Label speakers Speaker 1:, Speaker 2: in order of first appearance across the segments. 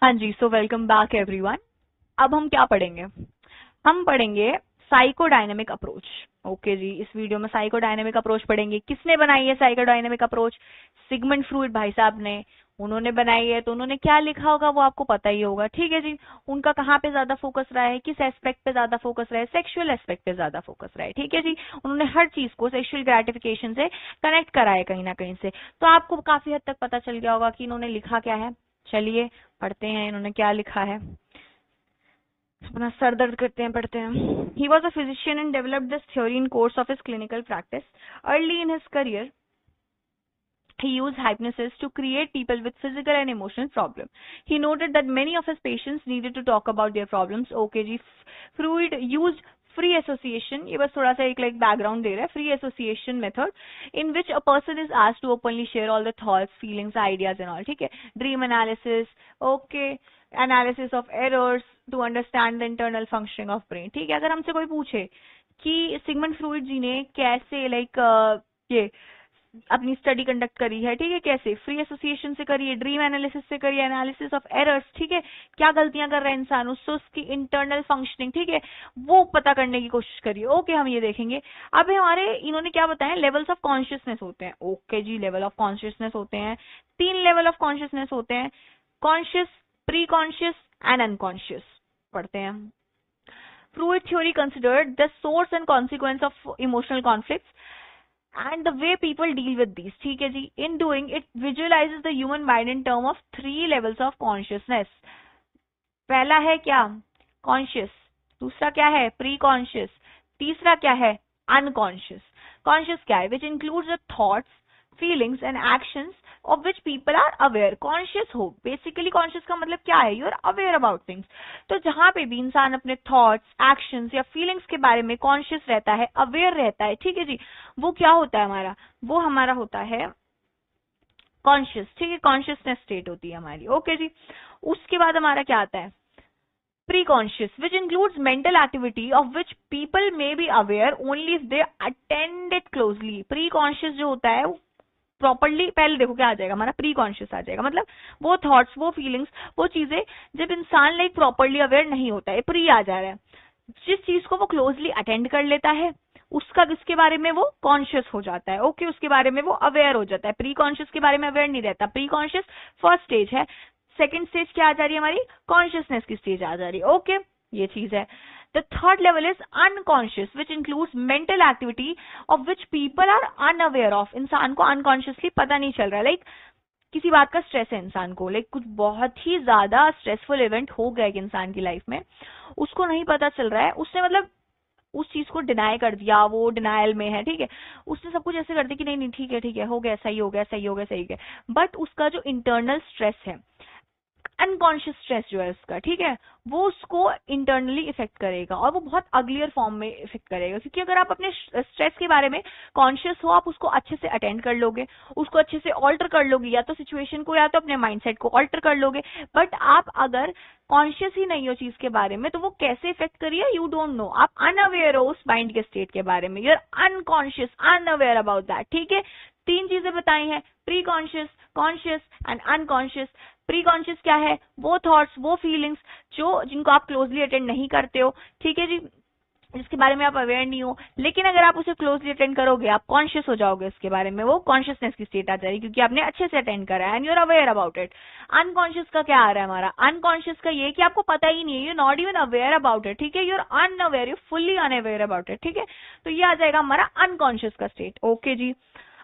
Speaker 1: हाँ जी, so welcome back everyone. अब हम क्या पढ़ेंगे? हम पढ़ेंगे साइकोडायनेमिक अप्रोच। ओके जी, इस वीडियो में साइकोडायनेमिक अप्रोच पढ़ेंगे। किसने बनाई है साइकोडायनेमिक अप्रोच? सिगमंड फ्रॉइड भाई साहब ने। उन्होंने बनाई है तो उन्होंने क्या लिखा होगा वो आपको पता ही होगा। ठीक है जी, उनका कहाँ पे ज्यादा फोकस रहा है, किस एस्पेक्ट पे ज्यादा फोकस रहा है? सेक्सुअल एस्पेक्ट पे ज्यादा फोकस रहा है। ठीक है जी, उन्होंने हर चीज को सेक्सुअल ग्रेटिफिकेशन से कनेक्ट करा है कहीं ना कहीं से। तो आपको काफी हद तक पता चल गया होगा कि इन्होंने लिखा क्या है। चलिए पढ़ते हैं इन्होंने क्या लिखा है। अपना सर दर्द करते हैं, पढ़ते हैं। He was a physician and developed this theory in course of his clinical practice. Early in his career, he used hypnosis to create people with physical and emotional problems. He noted that many of his patients needed to talk about their problems. Okay ji, Freud used free association, ये बस थोड़ा सा एक like background दे रहा है। Free association method in which a person is asked to openly share all the thoughts, feelings, ideas and all. ठीक है, dream analysis, okay, analysis of errors to understand the internal functioning of brain. ठीक है, अगर हमसे कोई पूछे कि Sigmund Freud जी ने कैसे ये अपनी स्टडी कंडक्ट करी है, ठीक है, कैसे फ्री एसोसिएशन से करी है, ड्रीम एनालिसिस से करी है, एनालिसिस ऑफ एरर्स, ठीक है, क्या गलतियां कर रहा है इंसान, उससे उसकी इंटरनल फंक्शनिंग, ठीक है, वो पता करने की कोशिश करिए। ओके, हम ये देखेंगे। अब हमारे इन्होंने क्या बताया, लेवल्स ऑफ कॉन्शियसनेस होते हैं। ओके जी, लेवल ऑफ कॉन्शियसनेस होते हैं, 3 लेवल ऑफ कॉन्शियसनेस होते हैं, conscious, pre conscious and unconscious. पढ़ते हैं। Freud theory considered the source and consequence of emotional conflicts and the way people deal with these. ठीक है जी, in doing it visualizes the human mind in term of 3 levels of consciousness. पहला है क्या? Conscious. दूसरा क्या है? Pre conscious. तीसरा क्या है? अनकॉन्शियस। कॉन्शियस क्या है? Which includes the thoughts, feelings and actions of which people are aware. Conscious हो, बेसिकली कॉन्शियस का मतलब क्या है? You are aware about things. तो जहां पे भी इंसान अपने थॉट्स, एक्शंस या फीलिंग्स के बारे में कॉन्शियस रहता है, अवेयर रहता है, ठीक है जी, वो क्या होता है हमारा? वो हमारा होता है कॉन्शियस। ठीक है, कॉन्शियसनेस स्टेट होती है हमारी। ओके जी, उसके बाद हमारा क्या आता है? Preconscious, which includes mental activity of which people may be aware only if they attend it closely. Preconscious जो होता है वो प्रॉपरली, पहले देखो क्या आ जाएगा हमारा, प्री कॉन्शियस आ जाएगा, मतलब वो थॉट्स, वो फीलिंग्स, वो चीजें जब इंसान लाइक प्रॉपरली अवेयर नहीं होता है, प्री आ जा रहा है। जिस चीज को वो क्लोजली अटेंड कर लेता है उसके बारे में वो कॉन्शियस हो जाता है। ओके, उसके बारे में वो अवेयर हो जाता है। प्री कॉन्शियस के बारे में अवेयर नहीं रहता। प्री कॉन्शियस फर्स्ट स्टेज है। सेकेंड स्टेज क्या आ जा रही है हमारी? कॉन्शियसनेस की स्टेज आ जा रही है। ओके, ये चीज है। The third level is unconscious, which includes mental activity of which people are unaware of. इंसान को unconsciously पता नहीं चल रहा है, लाइक किसी बात का स्ट्रेस है इंसान को, लाइक कुछ बहुत ही ज्यादा स्ट्रेसफुल इवेंट हो गया एक इंसान की लाइफ में, उसको नहीं पता चल रहा है, उसने मतलब उस चीज को डिनाई कर दिया, वो डिनायल में है, ठीक है, उसने सब कुछ ऐसे कर दिया कि नहीं नहीं ठीक है, हो गया, सही हो गया, सही हो गया, सही हो गया, बट उसका जो इंटरनल स्ट्रेस है, अनकॉन्शियस स्ट्रेस जो है उसका, ठीक है, वो उसको इंटरनली इफेक्ट करेगा और वो बहुत अगलियर फॉर्म में इफेक्ट करेगा। क्योंकि अगर आप अपने स्ट्रेस के बारे में कॉन्शियस हो, आप उसको अच्छे से अटेंड कर लोगे, उसको अच्छे से ऑल्टर कर लोगे, या तो सिचुएशन को या तो अपने माइंडसेट को ऑल्टर कर लोगे। बट आप अगर कॉन्शियस ही नहीं हो चीज के बारे में तो वो कैसे इफेक्ट करिए, यू डोंट नो, आप अनअवेयर हो उस माइंड के स्टेट के बारे में, you are unconscious, unaware about that. ठीक है, 3 चीजें बताई हैं, pre conscious, conscious and unconscious. Pre conscious क्या है? वो थॉट्स, वो फीलिंग्स जिनको आप क्लोजली अटेंड नहीं करते हो, ठीक है जी, जिसके बारे में आप अवेयर नहीं हो, लेकिन अगर आप उसे क्लोजली अटेंड करोगे, आप कॉन्शियस हो जाओगे उसके बारे में, वो कॉन्शियसनेस की स्टेट आ जाएगी क्योंकि आपने अच्छे से अटेंड करा है and you are aware about it. Unconscious का क्या आ रहा है हमारा? अनकॉन्शियस का ये कि आपको पता ही नहीं है, you not even aware about it. ठीक है, you are unaware, you fully unaware about it. ठीक है, तो ये आ जाएगा हमारा अनकॉन्शियस का स्टेट। ओके जी,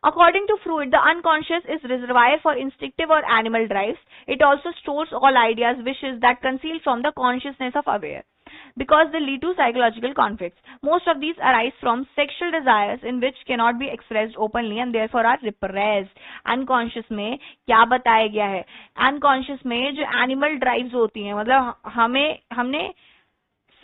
Speaker 1: According to Freud, the unconscious is reservoir for instinctive or animal drives. It also stores all ideas, wishes that conceal from the consciousness of aware, because they lead to psychological conflicts. Most of these arise from sexual desires in which cannot be expressed openly and therefore are repressed. Unconscious में क्या बताया गया है? Unconscious में जो animal drives होती हैं, मतलब हमने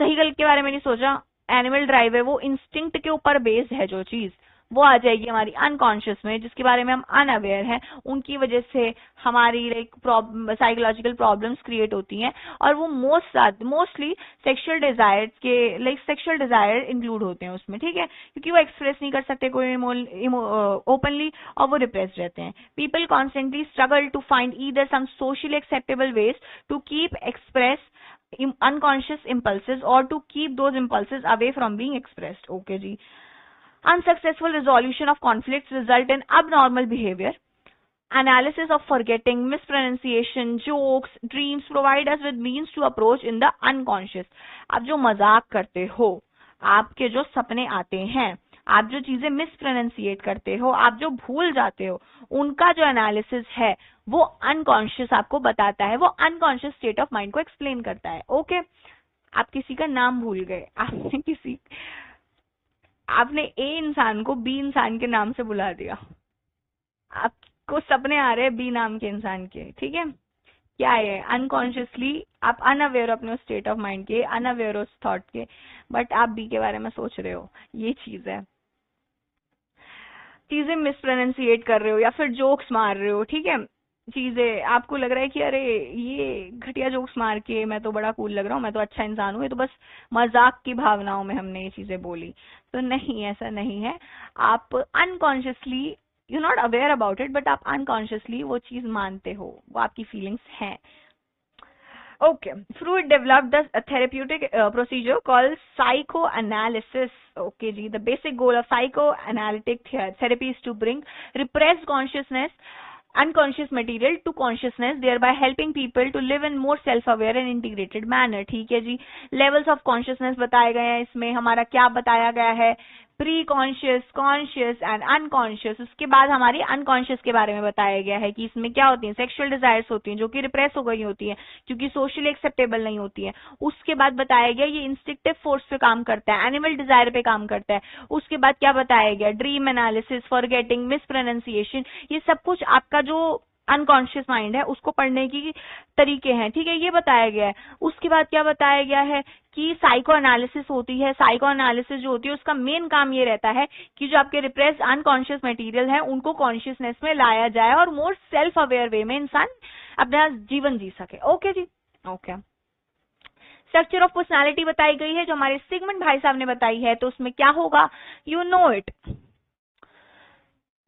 Speaker 1: सही गलत के बारे में नहीं सोचा, एनिमल ड्राइव है, वो इंस्टिंक्ट के ऊपर बेस्ड है जो चीज, वो आ जाएगी हमारी अनकॉन्शियस में, जिसके बारे में हम अनअवेयर हैं, उनकी वजह से हमारी लाइक साइकोलॉजिकल प्रॉब्लम्स क्रिएट होती हैं, और वो मोस्टली सेक्सुअल डिजायर के लाइक सेक्सुअल डिजायर इंक्लूड होते हैं उसमें, ठीक है, क्योंकि वो एक्सप्रेस नहीं कर सकते कोई ओपनली, और वो रिप्रेस्ड रहते हैं. People constantly struggle to find either some socially acceptable ways to keep express unconscious impulses or to keep those impulses away from being expressed. Okay जी. Unsuccessful resolution of conflicts result in abnormal behavior. Analysis of forgetting, mispronunciation, jokes, dreams provide us with means to approach in the unconscious. आप जो मजाक करते हो, आपके जो सपने आते हैं, आप जो चीजें मिसप्रोनाउंसिएट करते हो, आप जो भूल जाते हो, उनका जो एनालिसिस है वो अनकॉन्शियस आपको बताता है, वो अनकॉन्शियस स्टेट ऑफ माइंड को एक्सप्लेन करता है. ओके. आप किसी का नाम भूल गए, आपने ए इंसान को बी इंसान के नाम से बुला दिया, आपको सपने आ रहे हैं बी नाम के इंसान के, ठीक है, क्या है, अनकॉन्शियसली आप अनअवेयर अपने उस स्टेट ऑफ माइंड के, अनअवेयर उस थॉट के, बट आप बी के बारे में सोच रहे हो. ये चीज है. चीजें मिसप्रोनाउंसिएट कर रहे हो या फिर जोक्स मार रहे हो, ठीक है, चीजें आपको लग रहा है कि अरे ये घटिया जोक्स मार के मैं तो बड़ा कूल लग रहा हूँ, मैं तो अच्छा इंसान हूँ, ये तो बस मजाक की भावनाओं में हमने ये चीजें बोली. तो नहीं, ऐसा नहीं है. आप unconsciously you not aware about it, but आप अनकॉन्शियसली वो चीज मानते हो, वो आपकी फीलिंग्स हैं. Okay, Freud developed the therapeutic procedure called psychoanalysis. Okay, ji, the basic goal of psychoanalytic therapy is to bring repressed consciousness, unconscious material to consciousness, thereby helping people to live in more self-aware and integrated manner. ठीक है जी. Levels of consciousness बताए गए हैं इसमें. हमारा क्या बताया गया है, pre conscious, conscious and unconscious. उसके बाद हमारी अनकॉन्शियस के बारे में बताया गया है कि इसमें क्या होती है, सेक्सुअल डिजायर्स होती हैं जो कि रिप्रेस हो गई होती है क्योंकि सोशली एक्सेप्टेबल नहीं होती है. उसके बाद बताया गया ये इंस्टिंक्टिव फोर्स पे काम करता है, एनिमल डिजायर पे काम करता है. उसके बाद क्या बताया गया, ड्रीम एनालिसिस, फॉरगेटिंग, मिसप्रोनाउंसिएशन, ये सब कुछ आपका जो अनकॉन्शियस माइंड है उसको पढ़ने की तरीके हैं, ठीक है, ये बताया गया है. उसके बाद क्या बताया गया है कि साइको एनालिसिस होती है. साइको एनालिसिस जो होती है उसका मेन काम ये रहता है कि जो आपके रिप्रेस्ड अनकॉन्शियस मटेरियल है उनको कॉन्शियसनेस में लाया जाए और मोर सेल्फ अवेयर वे में इंसान अपना जीवन जी सके. ओके जी. ओके. स्ट्रक्चर ऑफ पर्सनालिटी बताई गई है जो हमारे सिगमंड भाई साहब ने बताई है. तो उसमें क्या होगा, यू नो इट,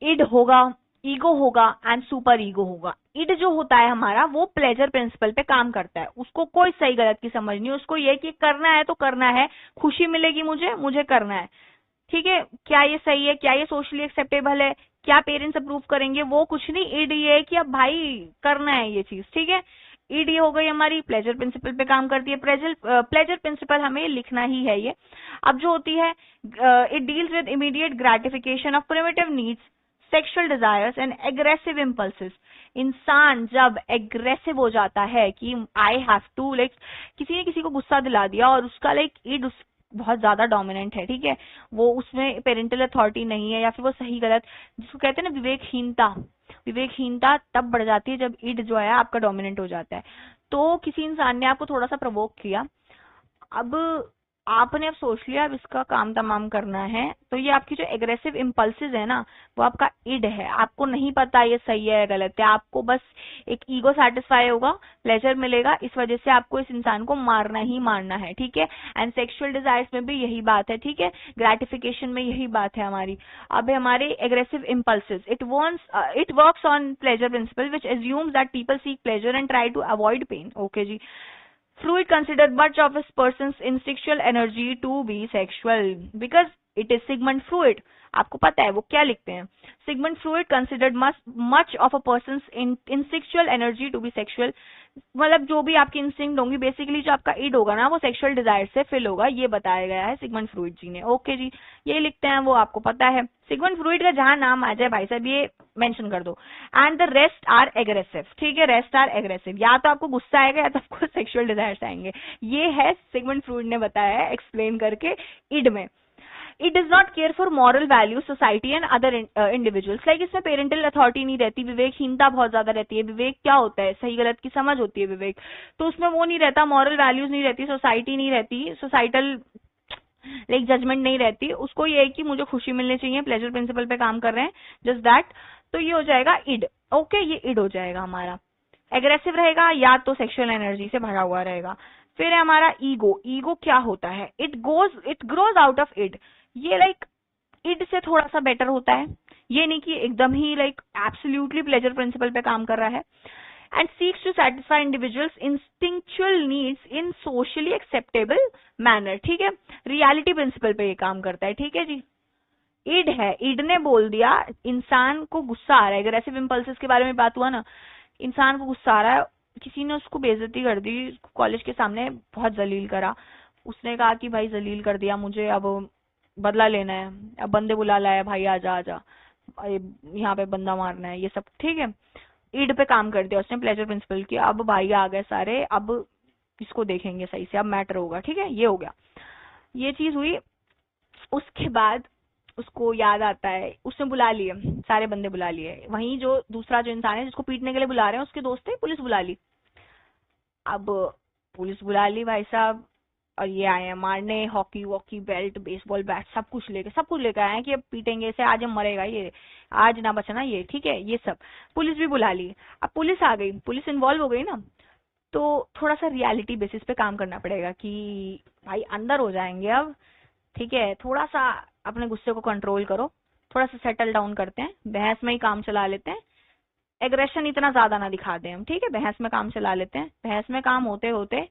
Speaker 1: इड होगा, ईगो होगा एंड सुपर ईगो होगा. इड जो होता है हमारा वो प्लेजर प्रिंसिपल पे काम करता है, उसको कोई सही गलत की समझ नहीं, उसको ये कि करना है तो करना है, खुशी मिलेगी मुझे करना है, ठीक है, क्या ये सही है, क्या ये सोशली एक्सेप्टेबल है, क्या पेरेंट्स अप्रूव करेंगे, वो कुछ नहीं. इड ये है कि अब भाई करना है ये चीज, ठीक है. इड ये हो गई हमारी प्लेजर प्रिंसिपल पे काम करती है. प्लेजर प्रिंसिपल हमें लिखना ही है ये. अब जो होती है it deals with immediate gratification of primitive needs, sexual desires and aggressive impulses. इंसान जब एग्रेसिव हो जाता है कि आई हैव टू लाइक, किसी ने किसी को गुस्सा दिला दिया और उसका लाइक इड बहुत ज्यादा डोमिनेंट है, ठीक है, वो उसमें पेरेंटल अथॉरिटी नहीं है या फिर वो सही गलत जिसको कहते हैं ना विवेकहीनता तब बढ़ जाती है जब इड जो है आपका डोमिनेंट हो जाता है. तो किसी इंसान ने आपको थोड़ा सा प्रवोक किया, अब आपने अब सोच लिया अब इसका काम तमाम करना है, तो ये आपकी जो एग्रेसिव इम्पल्सिस है ना वो आपका इड है. आपको नहीं पता ये सही है गलत है, आपको बस एक ईगो सेटिस्फाई होगा, प्लेजर मिलेगा, इस वजह से आपको इस इंसान को मारना ही मारना है, ठीक है. एंड सेक्सुअल डिजायर्स में भी यही बात है, ठीक है, ग्रेटिफिकेशन में यही बात है हमारी. अब हमारे aggressive impulses, it works on pleasure principle which assumes that people seek pleasure and try to avoid pain. Okay जी. Freud considered much of his person's instinctual energy to be sexual because it is Sigmund Freud. आपको पता है वो क्या लिखते हैं. Sigmund Freud considered much of a person's instinctual energy to be sexual. मतलब जो भी आपकी इंस्टिंक्ट होंगी, बेसिकली जो आपका इड होगा ना वो सेक्सुअल डिजायर से फिल होगा, ये बताया गया है सिगमंड फ्रूइड जी ने. ओके जी, ये लिखते हैं वो आपको पता है. सिगमंड फ्रूइड का जहां नाम आ जाए भाई साहब ये मेंशन कर दो. And the rest are aggressive, ठीक है, रेस्ट आर एग्रेसिव, या तो आपको गुस्सा आएगा या तो आपको सेक्सुअल डिजायर्स आएंगे. ये है सिगमंड फ्रूइड ने बताया है एक्सप्लेन करके इड में. It does not care for moral value society and other individuals. Like इसमें पेरेंटल अथॉरिटी नहीं रहती, विवेकहीनता बहुत ज्यादा रहती है. विवेक क्या होता है, सही गलत की समझ होती है विवेक, तो उसमें वो नहीं रहता, मॉरल वैल्यूज नहीं रहती, सोसाइटी नहीं रहती, सोसाइटल लाइक जजमेंट नहीं रहती उसको, ये है कि मुझे खुशी मिलनी चाहिए, प्लेजर प्रिंसिपल पे काम कर रहे हैं, जस्ट दैट। तो ये हो जाएगा इड। ओके, ये इड हो जाएगा हमारा। एग्रेसिव रहेगा या तो सेक्सुअल एनर्जी से भरा हुआ रहेगा। फिर है हमारा ईगो। ईगो क्या होता है? It grows out of id. ये लाइक इड से थोड़ा सा बेटर होता है, ये नहीं कि एकदम ही लाइक एब्सोल्युटली प्लेजर प्रिंसिपल पे काम कर रहा है। And seeks to satisfy individuals instinctual needs in socially acceptable manner. ठीक है, रियलिटी प्रिंसिपल पे ये काम करता है। ठीक है जी, इड है, इड ने बोल दिया इंसान को गुस्सा आ रहा है, एग्रेसिव इंपल्सेस के बारे में बात हुआ ना, इंसान को गुस्सा आ रहा है, किसी ने उसको बेइज्जती कर दी कॉलेज के सामने, बहुत जलील करा, उसने कहा कि भाई जलील कर दिया मुझे, अब बदला लेना है, अब बंदे बुला लाया, भाई आजा आजा, यहाँ पे बंदा मारना है, ये सब। ठीक है, ईड पे काम कर दिया उसने, प्लेजर प्रिंसिपल की। अब भाई आ गए सारे, अब इसको देखेंगे सही से, अब मैटर होगा। ठीक है, ये हो गया, ये चीज हुई। उसके बाद उसको याद आता है, उसने बुला लिए, सारे बंदे बुला लिए, वहीं जो दूसरा जो इंसान है जिसको पीटने के लिए बुला रहे हैं उसके दोस्त थे, पुलिस बुला ली। अब पुलिस बुला ली भाई साहब, और ये आए हैं मारने, hockey walkie belt baseball bat सब कुछ लेके आए हैं कि अब पीटेंगे इसे, आज हम मरेगा ये, आज ना बचना ये। ठीक है, ये सब पुलिस भी बुला ली। अब पुलिस आ गई, पुलिस इन्वॉल्व हो गई ना, तो थोड़ा सा रियलिटी बेसिस पे काम करना पड़ेगा कि भाई अंदर हो जाएंगे अब। ठीक है, थोड़ा सा अपने गुस्से को कंट्रोल करो, थोड़ा सा सेटल डाउन करते हैं, बहस में ही काम चला लेते हैं, एग्रेशन इतना ज्यादा ना दिखा दें हम। ठीक है, बहस में काम चला लेते हैं, बहस में काम होते होते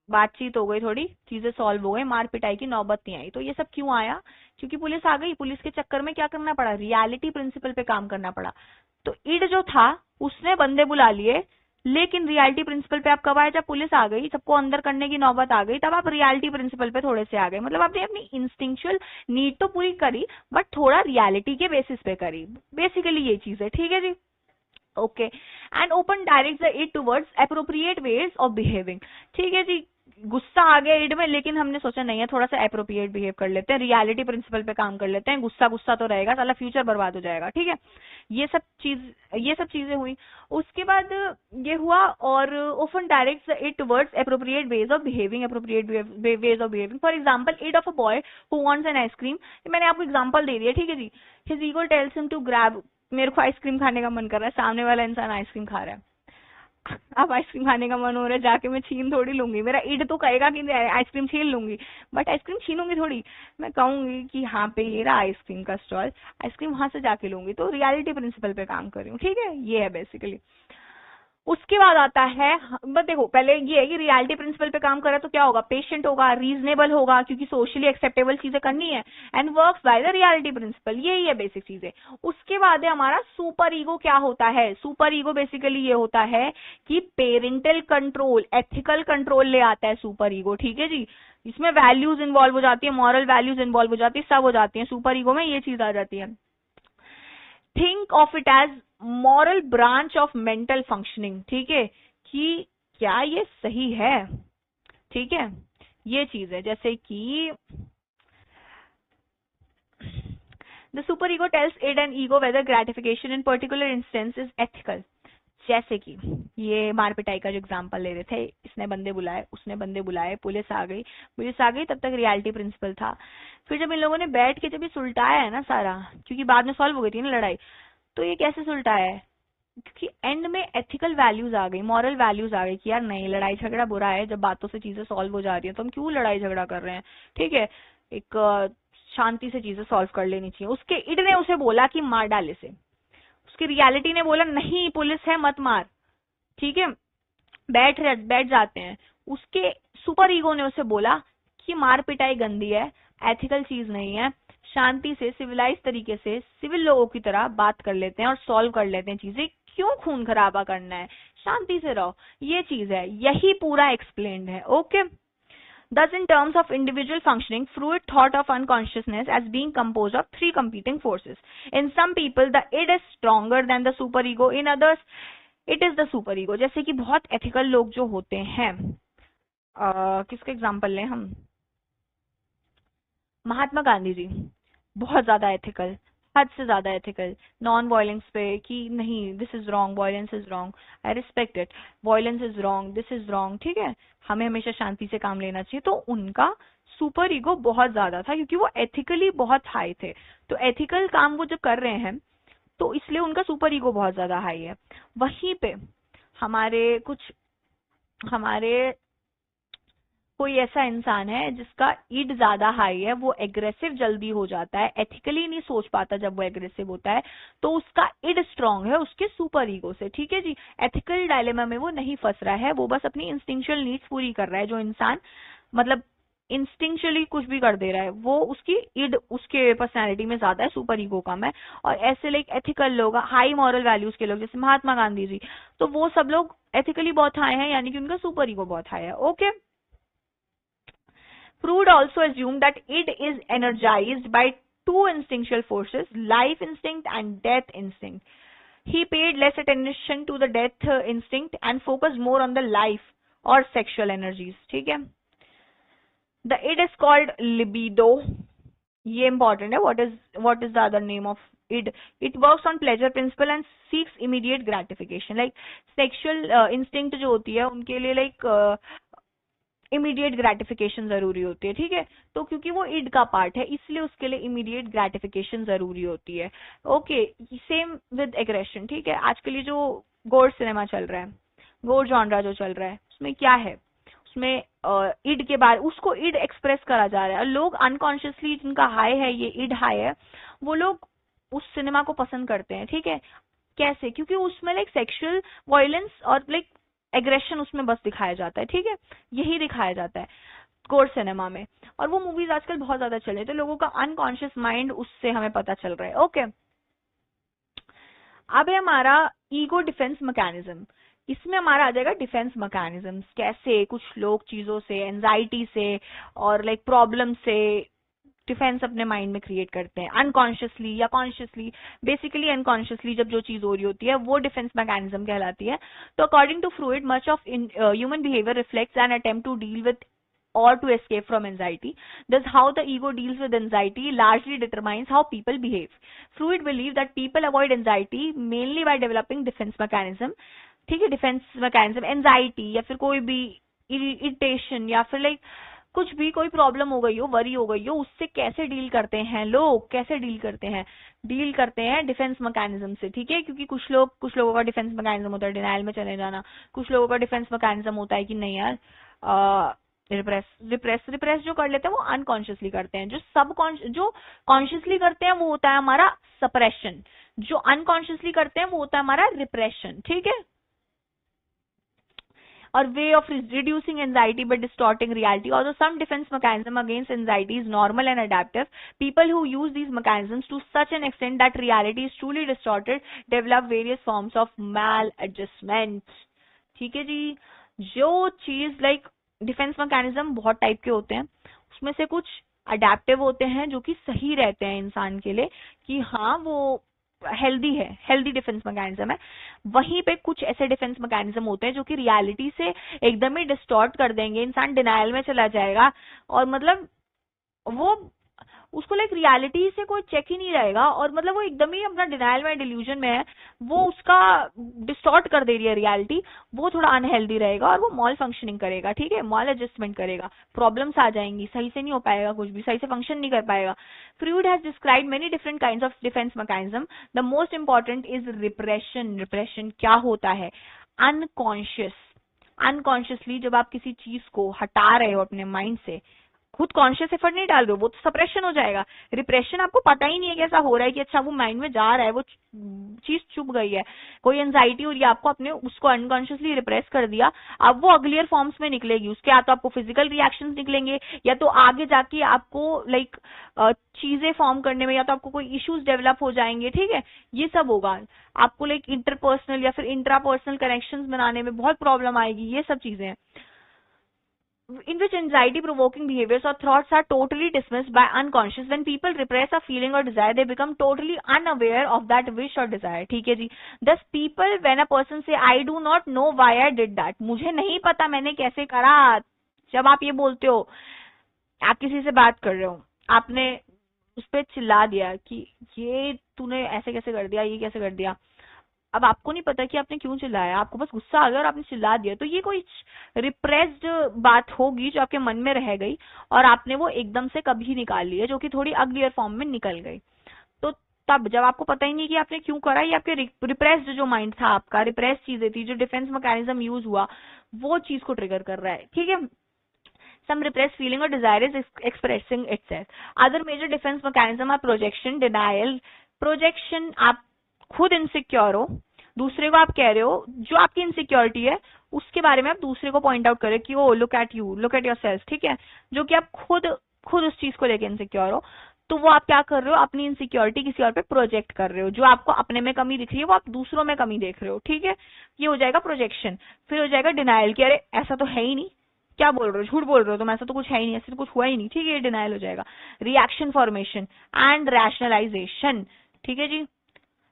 Speaker 1: बातचीत हो गई, थोड़ी चीजें सॉल्व हो गई, मार पिटाई की नौबत नहीं आई। तो ये सब क्यों आया? क्योंकि पुलिस आ गई, पुलिस के चक्कर में क्या करना पड़ा, रियलिटी प्रिंसिपल पे काम करना पड़ा। तो इड जो था उसने बंदे बुला लिए, लेकिन रियलिटी प्रिंसिपल पे आप कब आए? जब पुलिस आ गई, सबको अंदर करने की नौबत आ गई, तब आप रियलिटी प्रिंसिपल पे थोड़े से आ गए। मतलब आपने अपनी इंस्टिंक्चुअल नीड तो पूरी करी, बट थोड़ा रियलिटी के बेसिस पे करी। बेसिकली ये चीज है। ठीक है जी, okay. And open direct the id towards appropriate ways of behaving. ठीक है जी, गुस्सा आ गया इड में, लेकिन हमने सोचा नहीं है, थोड़ा सा एप्रोप्रिएट बिहेव कर लेते हैं, रियलिटी प्रिंसिपल पे काम कर लेते हैं, गुस्सा गुस्सा तो रहेगा, साला फ्यूचर बर्बाद हो जाएगा। ठीक है, ये सब चीजें हुई। उसके बाद ये हुआ, और open direct it towards appropriate ways of behaving, appropriate ways of behaving. For example, id of a boy who wants an ice cream. मैंने आपको एग्जाम्पल दे दिया। ठीक है जी, his ego tells him to grab, मेरे को आइसक्रीम खाने का मन कर रहा है, सामने वाला इंसान आइसक्रीम खा रहा है, अब आइसक्रीम खाने का मन हो रहा है, जाके मैं छीन थोड़ी लूंगी, मेरा इड तो कहेगा कि आइसक्रीम छीन लूंगी, बट आइसक्रीम छीनूंगी थोड़ी, मैं कहूंगी कि हाँ पे ये रहा आइसक्रीम का स्टॉल, आइसक्रीम वहां से जाके लूंगी। तो रियलिटी प्रिंसिपल पे काम कर रही हूँ। ठीक है, ये है बेसिकली। उसके बाद आता है, बट देखो पहले ये है कि रियलिटी प्रिंसिपल पे काम कर रहा है तो क्या होगा, पेशेंट होगा, रीजनेबल होगा, क्योंकि सोशली एक्सेप्टेबल चीजें करनी है, and works by the reality principle. यही है बेसिक चीजें। उसके बाद है हमारा सुपर ईगो। क्या होता है सुपर ईगो? बेसिकली ये होता है कि पेरेंटल कंट्रोल, एथिकल कंट्रोल ले आता है सुपर ईगो। ठीक है जी, इसमें वैल्यूज इन्वॉल्व हो जाती है, मॉरल वैल्यूज इन्वॉल्व हो जाती है, सब हो जाती है सुपर ईगो में, ये चीज आ जाती है। Think of it as moral branch of mental functioning. ठीक है, कि क्या ये सही है? ठीक है, ये चीज है। जैसे कि the super ego tells id and ego whether gratification in particular instance is ethical. जैसे कि ये मार पिटाई का जो एग्जांपल ले रहे थे, इसने बंदे बुलाए, उसने बंदे बुलाए, पुलिस आ गई, तब तक रियलिटी प्रिंसिपल था। फिर जब इन लोगों ने बैठ के जब ये सुलटाया है ना सारा, क्योंकि बाद में सॉल्व हो गई थी ना लड़ाई, तो ये कैसे सुलटाया है? क्योंकि एंड में एथिकल वैल्यूज आ गई, मॉरल वैल्यूज आ गई कि यार नहीं, लड़ाई झगड़ा बुरा है, जब बातों से चीजें सॉल्व हो जा रही है तो हम क्यों लड़ाई झगड़ा कर रहे हैं। ठीक है, एक शांति से चीजें सॉल्व कर लेनी चाहिए। उसके इड ने उसे बोला कि मार डाल इसे, उसकी रियलिटी ने बोला नहीं पुलिस है मत मार। ठीक है, बैठ जाते हैं। उसके सुपर ईगो ने उसे बोला कि मार पिटाई गंदी है, एथिकल चीज नहीं है, शांति से सिविलाइज तरीके से सिविल लोगों की तरह बात कर लेते हैं और सॉल्व कर लेते हैं चीजें, क्यों खून खराबा करना है, शांति से रहो। ये चीज है, यही पूरा एक्सप्लेन्ड है। Okay, Thus, in terms of individual functioning, Freud thought of unconsciousness as being composed of three competing forces. In some people, the id is stronger than the superego. In others, it is the superego. जैसे कि बहुत ethical लोग जो होते हैं, किसका example लें हम? महात्मा गांधी जी बहुत ज्यादा एथिकल, हद से ज्यादा एथिकल, नॉन वायलेंस पे कि नहीं this is wrong, violence is wrong, I respect it, violence is wrong, this is wrong. ठीक है, हमें हमेशा शांति से काम लेना चाहिए। तो उनका सुपर ईगो बहुत ज्यादा था, क्योंकि वो एथिकली बहुत हाई थे। तो एथिकल काम वो जब कर रहे हैं तो इसलिए उनका सुपर ईगो बहुत ज्यादा हाई है। वहीं पे हमारे कोई ऐसा इंसान है जिसका ईड ज्यादा हाई है, वो एग्रेसिव जल्दी हो जाता है, एथिकली नहीं सोच पाता जब वो एग्रेसिव होता है, तो उसका ईड स्ट्रांग है उसके सुपर ईगो से, ठीक है जी। एथिकल डायलेमा में वो नहीं फंस रहा है, वो बस अपनी इंस्टिंक्चुअल नीड्स पूरी कर रहा है। जो इंसान मतलब इंस्टिंक्चुअली कुछ भी कर दे रहा है, वो उसकी ईड उसके पर्सनैलिटी में ज्यादा है, सुपर ईगो कम है। और ऐसे लाइक एथिकल लोग, हाई मॉरल वैल्यूज के लोग, जैसे महात्मा गांधी जी, तो वो सब लोग एथिकली बहुत हाई हैं, यानी कि उनका सुपर ईगो बहुत हाई है। Okay. Freud also assumed that id is energized by two instinctual forces, life instinct and death instinct. He paid less attention to the death instinct and focused more on the life or sexual energies. ठीक है? The id is called libido. ये important है. What is the other name of id? It works on pleasure principle and seeks immediate gratification. Like sexual instinct जो होती है उनके लिए like immediate gratification जरूरी होती है, ठीक है। तो क्योंकि वो इड का पार्ट है इसलिए उसके लिए इमीडिएट ग्रेटिफिकेशन जरूरी होती है। ओके, सेम विद एग्रेशन, ठीक है। आजकल ये जो गोर सिनेमा चल रहा है, गोर जॉनरा जो चल रहा है, उसमें क्या है, उसमें इड के बारे, उसको इड एक्सप्रेस करा जा रहा है। लोग अनकॉन्शियसली, जिनका हाई है, ये इड हाई है, वो लोग उस सिनेमा को पसंद करते हैं, ठीक है। कैसे? क्योंकि उसमें लाइक सेक्सुअल वायलेंस और लाइक एग्रेशन उसमें बस दिखाया जाता है, ठीक है। यही दिखाया जाता है कोर सिनेमा में, और वो मूवीज आजकल बहुत ज्यादा चल रही है, तो लोगों का अनकॉन्शियस माइंड उससे हमें पता चल रहा है। ओके, अब है हमारा ईगो डिफेंस मैकेनिज्म। इसमें हमारा आ जाएगा डिफेंस मैकेनिज्म, कैसे कुछ लोग चीजों से, एंजाइटी से और लाइक प्रॉब्लम से डिफेंस अपने माइंड में क्रिएट करते हैं, अनकॉन्शियसली या कॉन्शियसली। बेसिकली अनकॉन्शियसली जब जो चीज हो रही होती है वो डिफेंस मैकेनिज्म कहलाती है। तो according to Freud, much of human behaviour reflects an attempt to deal with or to escape from anxiety. Thus, how the ego deals with anxiety largely determines how people behave. Freud believed that people avoid anxiety mainly by developing defense mechanism. ठीक है, defence mechanism, anxiety या फिर कोई भी irritation या फिर like कुछ भी, कोई प्रॉब्लम हो गई हो, वरी हो गई हो, उससे कैसे डील करते हैं लोग, कैसे डील करते हैं डिफेंस मैकेनिज्म से, ठीक है। क्योंकि कुछ लोगों का डिफेंस मैकेनिज्म होता है डिनाइल में चले जाना, कुछ लोगों का डिफेंस मैकेनिज्म होता है कि नहीं यार, रिप्रेस जो कर लेते हैं वो अनकॉन्शियसली करते हैं। जो कॉन्शियसली करते हैं वो होता है हमारा सप्रेशन, जो अनकॉन्शियसली करते हैं वो होता है हमारा रिप्रेशन, ठीक है। or way of reducing anxiety by distorting reality. Although some defense mechanism against anxiety is normal and adaptive, people who use these mechanisms to such an extent that reality is truly distorted develop various forms of maladjustment. ठीक है जी। जो चीज like defence mechanism बहुत type के होते हैं, उसमें से कुछ अडेप्टिव होते हैं जो कि सही रहते हैं इंसान के लिए, कि हाँ वो हेल्दी है, हेल्दी डिफेंस मैकेनिज्म है। वहीं पे कुछ ऐसे डिफेंस मैकेनिज्म होते हैं जो कि रियलिटी से एकदम ही डिस्टॉर्ट कर देंगे, इंसान डिनायल में चला जाएगा और मतलब वो उसको लाइक रियलिटी से कोई चेक ही नहीं रहेगा और मतलब वो एकदम ही अपना डिनायल में, डिल्यूजन में है, वो उसका डिस्टॉर्ट कर दे रही है रियलिटी, वो थोड़ा अनहेल्दी रहेगा और वो मॉल फंक्शनिंग करेगा, ठीक है, मॉल एडजस्टमेंट करेगा, प्रॉब्लम्स आ जाएंगी, सही से नहीं हो पाएगा, कुछ भी सही से फंक्शन नहीं कर पाएगा। Freud has described many different kinds of defence mechanism. The most important is repression. Repression क्या होता है? अनकॉन्शियसली जब आप किसी चीज को हटा रहे हो अपने माइंड से, खुद कॉन्शियस एफर्ट नहीं डाल रहे हो, वो तो सप्रेशन हो जाएगा। रिप्रेशन आपको पता ही नहीं है कैसा हो रहा है, कि अच्छा वो माइंड में जा रहा है, वो चीज चुप गई है, कोई एंजाइटी हो रही है, आपको अपने उसको अनकॉन्शियसली रिप्रेस कर दिया, अब वो अगलियर फॉर्म्स में निकलेगी, उसके या तो आपको फिजिकल रिएक्शंस निकलेंगे या तो आगे जाके आपको लाइक चीजें फॉर्म करने में या तो आपको कोई इश्यूज डेवलप हो जाएंगे, ठीक है, ये सब होगा। आपको लाइक इंटरपर्सनल या फिर इंट्रापर्सनल कनेक्शंस बनाने में बहुत प्रॉब्लम आएगी, ये सब चीजें हैं। In which anxiety provoking behaviors or thoughts are totally dismissed by unconscious. When people repress a feeling or desire, they become totally unaware of that wish or desire. ठीक है जी। Thus people, when a person say I do not know why I did that, मुझे नहीं पता मैंने कैसे करा, जब आप ये बोलते हो, आप किसी से बात कर रहे हो, आपने उस पर चिल्ला दिया कि ये तूने ऐसे कैसे कर दिया, ये कैसे कर दिया, अब आपको नहीं पता कि आपने क्यों चिल्लाया, आपको बस गुस्सा आ गया और आपने चिल्ला दिया, तो ये कोई रिप्रेस्ड बात होगी जो आपके मन में रह गई और आपने वो एकदम से कभी निकाल ली है, जो कि थोड़ी अग्लियर फॉर्म में निकल गई। तो तब जब आपको पता ही नहीं कि आपने क्यों करा, ये आपके रिप्रेस्ड जो माइंड था आपका, रिप्रेस्ड चीजें थी, जो डिफेंस मैकेनिज्म यूज हुआ, वो चीज को ट्रिगर कर रहा है, ठीक है। Some repressed feeling or desire is expressing itself. Other major defense mechanism are projection, denial. Projection, आप खुद इनसिक्योर हो, दूसरे को आप कह रहे हो जो आपकी इनसिक्योरिटी है उसके बारे में आप दूसरे को पॉइंट आउट करें कि oh look at you, look at your self, ठीक है, जो कि आप खुद खुद उस चीज को लेकर इनसिक्योर हो, तो वो आप क्या कर रहे हो, अपनी इनसिक्योरिटी किसी और पे प्रोजेक्ट कर रहे हो, जो आपको अपने में कमी दिख रही है वो आप दूसरों में कमी देख रहे हो, ठीक है। ये हो जाएगा प्रोजेक्शन। फिर हो जाएगा डिनाइल कि अरे ऐसा तो है ही नहीं, क्या बोल रहे हो, झूठ बोल रहे हो तुम, ऐसा तो कुछ है ही नहीं, ऐसा तो कुछ हुआ ही नहीं, ठीक है, ये डिनाइल हो जाएगा। रिएक्शन फॉर्मेशन एंड रैशनलाइजेशन, ठीक है जी।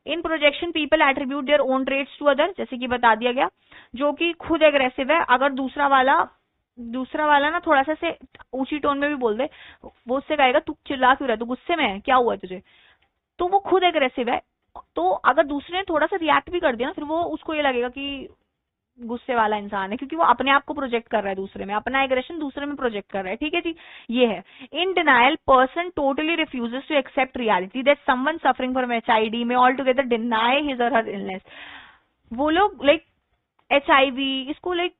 Speaker 1: In projection people attribute their own traits to other, जैसे कि बता दिया गया, जो कि खुद एग्रेसिव है, अगर दूसरा वाला ना थोड़ा सा से ऊंची टोन में भी बोल दे, वो उससे कहेगा तू चिल्ला क्यों रहा है, तू गुस्से में है, क्या हुआ तुझे, तो वो खुद एग्रेसिव है। तो अगर दूसरे ने थोड़ा सा रिएक्ट भी कर दिया ना, फिर वो उसको ये लगेगा कि गुस्से वाला इंसान है, क्योंकि वो अपने आप को प्रोजेक्ट कर रहा है दूसरे में, अपना एग्रेशन दूसरे में प्रोजेक्ट कर रहा है, ठीक है जी। ये है in denial person totally refuses to accept reality that someone suffering from HIV may all together deny his or her illness. वो लोग लाइक एचआईवी, इसको लाइक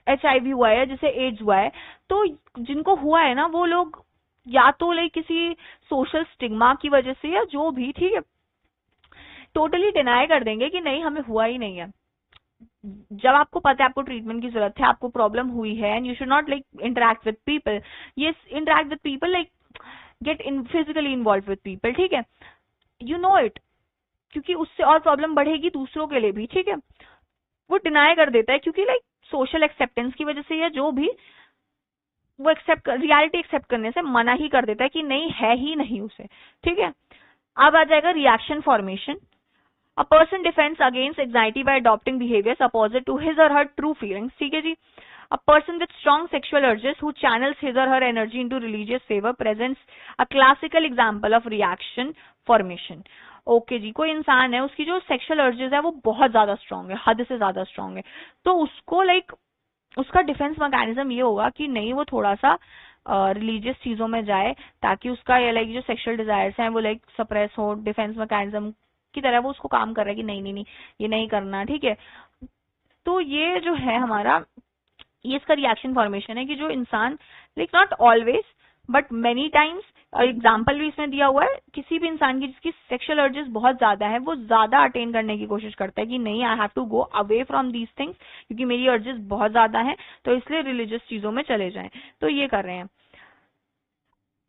Speaker 1: एचआईवी हुआ है जैसे एड्स हुआ है, तो जिनको हुआ है ना वो लोग या तो लाइक किसी सोशल स्टिग्मा की वजह से या जो भी, ठीक है, टोटली डिनाई कर देंगे कि नहीं हमें हुआ ही नहीं है। जब आपको पता है आपको ट्रीटमेंट की जरूरत है, आपको प्रॉब्लम हुई है, and you should not like interact with people, ये interact with people like get in physically involve with people, ठीक है, यू नो इट, क्योंकि उससे और प्रॉब्लम बढ़ेगी दूसरों के लिए भी, ठीक है। वो डिनाई कर देता है क्योंकि लाइक सोशल एक्सेप्टेंस की वजह से या जो भी, वो रियलिटी एक्सेप्ट करने से मना ही कर देता है कि नहीं है ही नहीं उसे, ठीक है। अब आ जाएगा reaction formation. A person defends against anxiety by adopting behaviors opposite to his or her true feelings, ठीक है जी। A person with strong sexual urges who channels his or her energy into religious favor presents a classical example of reaction formation. Okay जी, कोई इंसान है उसकी जो sexual urges है वो बहुत ज्यादा स्ट्रांग है, हद से ज्यादा स्ट्रांग है, तो उसको लाइक उसका डिफेंस मैकेनिज्म ये होगा कि नहीं वो थोड़ा सा रिलीजियस चीजों में जाए, ताकि उसका ये लाइक जो सेक्सुअल डिजायर्स हैं वो लाइक सप्रेस हो, डिफेंस मैकेनिज्म की तरह वो उसको काम कर रहा है कि नहीं नहीं नहीं ये नहीं करना, ठीक है। तो ये जो है हमारा, ये इसका रिएक्शन फॉर्मेशन है कि जो इंसान like not always but many times, और एग्जाम्पल भी इसमें दिया हुआ है, किसी भी इंसान की जिसकी सेक्सुअल अर्जेस बहुत ज्यादा है वो ज्यादा अटेन करने की कोशिश करता है कि नहीं I have to go away from these things, क्योंकि मेरी अर्जेस बहुत ज्यादा है, तो इसलिए रिलीजियस चीजों में चले जाएं, तो ये कर रहे हैं।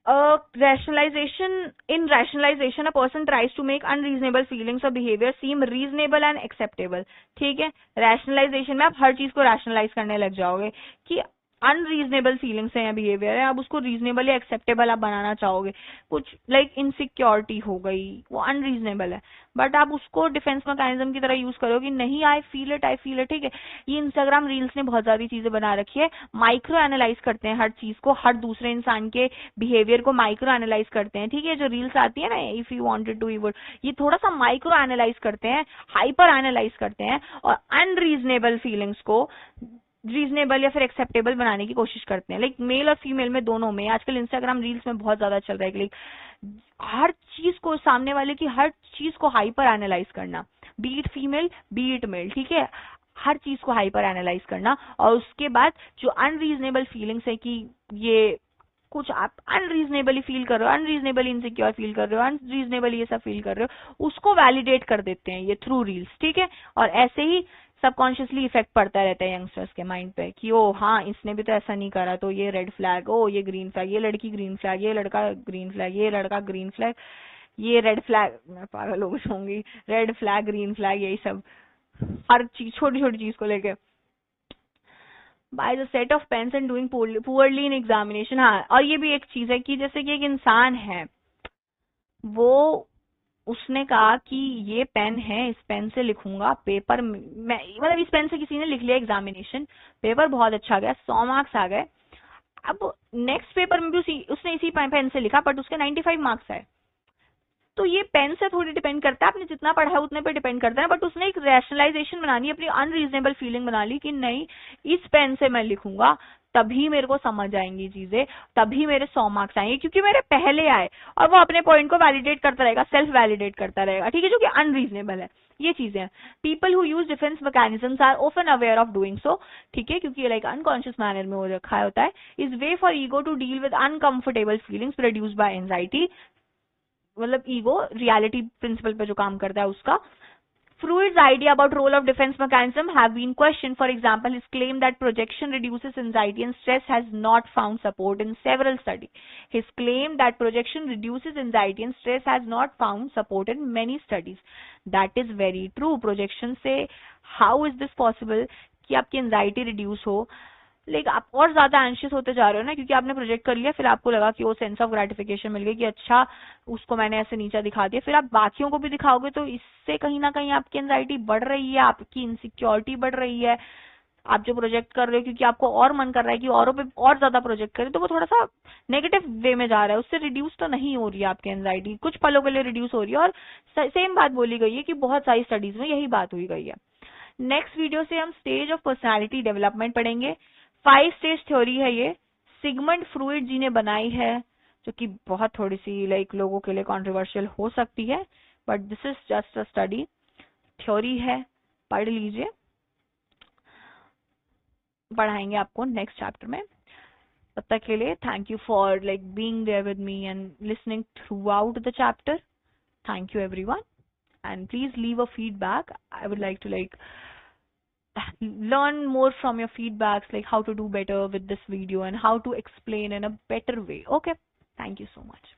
Speaker 1: In rationalization, a person tries to make unreasonable feelings or behavior seem reasonable and acceptable, ठीक है। rationalization में आप हर चीज को rationalize करने लग जाओगे कि अनरीजनेबल फीलिंग्स है या बिहेवियर है, अब उसको रीजनेबल या एक्सेप्टेबल आप बनाना चाहोगे, कुछ लाइक इनसिक्योरिटी हो गई वो अनरीजनेबल है, बट आप उसको डिफेंस मैकेनिज्म की तरह यूज करोगे, नहीं आई फील इट, ठीक है। ये इंस्टाग्राम रील्स ने बहुत सारी चीजें बना रखी है, माइक्रो एनालाइज करते हैं हर चीज को, हर दूसरे इंसान के बिहेवियर को माइक्रो एनालाइज करते हैं, ठीक है। जो रील्स आती है ना, if you wanted to you would, ये थोड़ा सा माइक्रो एनालाइज करते हैं, हाइपर एनालाइज करते हैं, और अनरीजनेबल फीलिंग्स को रीजनेबल या फिर एक्सेप्टेबल बनाने की कोशिश करते हैं, लाइक मेल और फीमेल में, दोनों में। आजकल इंस्टाग्राम रील्स में बहुत ज्यादा चल रहा है लाइक हर चीज को, सामने वाले की हर चीज को हाइपर एनालाइज करना, बीट फीमेल बीट मेल, ठीक है, हर चीज को हाइपर एनालाइज करना, और उसके बाद जो अनरीजनेबल फीलिंग्स है कि ये कुछ आप अनरीजनेबली फील कर रहे हो, अनरीजनेबली इनसिक्योर फील कर रहे हो, अनरीजनेबली ये सब फील कर रहे हो, उसको वैलिडेट कर देते हैं ये थ्रू रील्स, ठीक है। और ऐसे ही सबकॉन्शियसली इफेक्ट पड़ता रहता है यंगस्टर्स के माइंड पे कि ओ हाँ इसने भी तो ऐसा नहीं करा, तो ये रेड फ्लैग, ओ ये ग्रीन फ्लैग, ये लड़की ग्रीन फ्लैग, ये लड़का ग्रीन फ्लैग, ये लड़का ग्रीन फ्लैग, ये रेड फ्लैग, मैं पागल हो जाऊंगी, रेड फ्लैग ग्रीन फ्लैग, यही सब हर चीज, छोटी छोटी चीज को लेके। By the set of pains and doing poorly in examination. हाँ, और ये भी एक चीज है कि जैसे कि एक इंसान है, वो उसने कहा कि ये पेन है, इस पेन से लिखूंगा पेपर में, मतलब इस पेन से किसी ने लिख लिया एग्जामिनेशन, पेपर बहुत अच्छा गया, 100 मार्क्स आ गए। अब नेक्स्ट पेपर में भी उसने इसी पेन से लिखा, बट उसके 95 मार्क्स आए। तो ये पेन से थोड़ी डिपेंड करता है, आपने जितना पढ़ा है उतने पे डिपेंड करता है, बट उसने एक रैशनलाइजेशन बनानी, अपनी अनरीजनेबल फीलिंग बना ली कि नहीं इस पेन से मैं लिखूंगा तभी मेरे को समझ आएंगी चीजें, तभी मेरे 100 मार्क्स आएंगे, क्योंकि मेरे पहले आए। और वो अपने पॉइंट को वैलिडेट करता रहेगा, सेल्फ वैलिडेट करता रहेगा, ठीक है, जो कि अनरीजनेबल है। ये चीजें, people who use defence mechanisms are often aware of doing so, ठीक है, क्योंकि लाइक अनकॉन्शियस मैनर में हो रखा होता है। Is way for ego to deal with uncomfortable feelings produced by anxiety, मतलब ईगो रियलिटी प्रिंसिपल पे जो काम करता है उसका। Freud's idea about role of defense mechanism have been questioned. For example, his claim that projection reduces anxiety and stress has not found support in several studies. His claim that projection reduces anxiety and stress has not found support in many studies. That is very true. Projection से how is this possible कि आपकी anxiety reduce हो, लेकिन आप और ज्यादा anxious होते जा रहे हो ना, क्योंकि आपने प्रोजेक्ट कर लिया, फिर आपको लगा कि वो सेंस ऑफ ग्रेटिफिकेशन मिल गई कि अच्छा उसको मैंने ऐसे नीचा दिखा दिया, फिर आप बाकियों को भी दिखाओगे तो इससे कहीं ना कहीं आपकी एंजाइटी बढ़ रही है, आपकी इनसिक्योरिटी बढ़ रही है। आप जो प्रोजेक्ट कर रहे हो क्योंकि आपको और मन कर रहा है कि औरों पे और ज्यादा प्रोजेक्ट करें, तो वो थोड़ा सा नेगेटिव वे में जा रहा है, उससे रिड्यूस तो नहीं हो रही है आपकी एंजाइटी, कुछ पलों के लिए रिड्यूस हो रही है। और सेम बात बोली गई है कि बहुत सारी स्टडीज में यही बात हुई गई है। नेक्स्ट वीडियो से हम स्टेज ऑफ पर्सनैलिटी डेवलपमेंट पढ़ेंगे। 5 स्टेज थ्योरी है ये, सिगमंड फ्रूइड जी ने बनाई है, जो कि बहुत थोड़ी सी लाइक लोगों के लिए कंट्रोवर्शियल हो सकती है, but this is just a study, theory है, पढ़ लीजिए, पढ़ाएंगे आपको नेक्स्ट चैप्टर में। तब तक के लिए thank you for like being there with me and listening throughout the chapter. Thank you everyone, and please leave a feedback. I would like to like learn more from your feedbacks, like how to do better with this video and how to explain in a better way. Okay, thank you so much.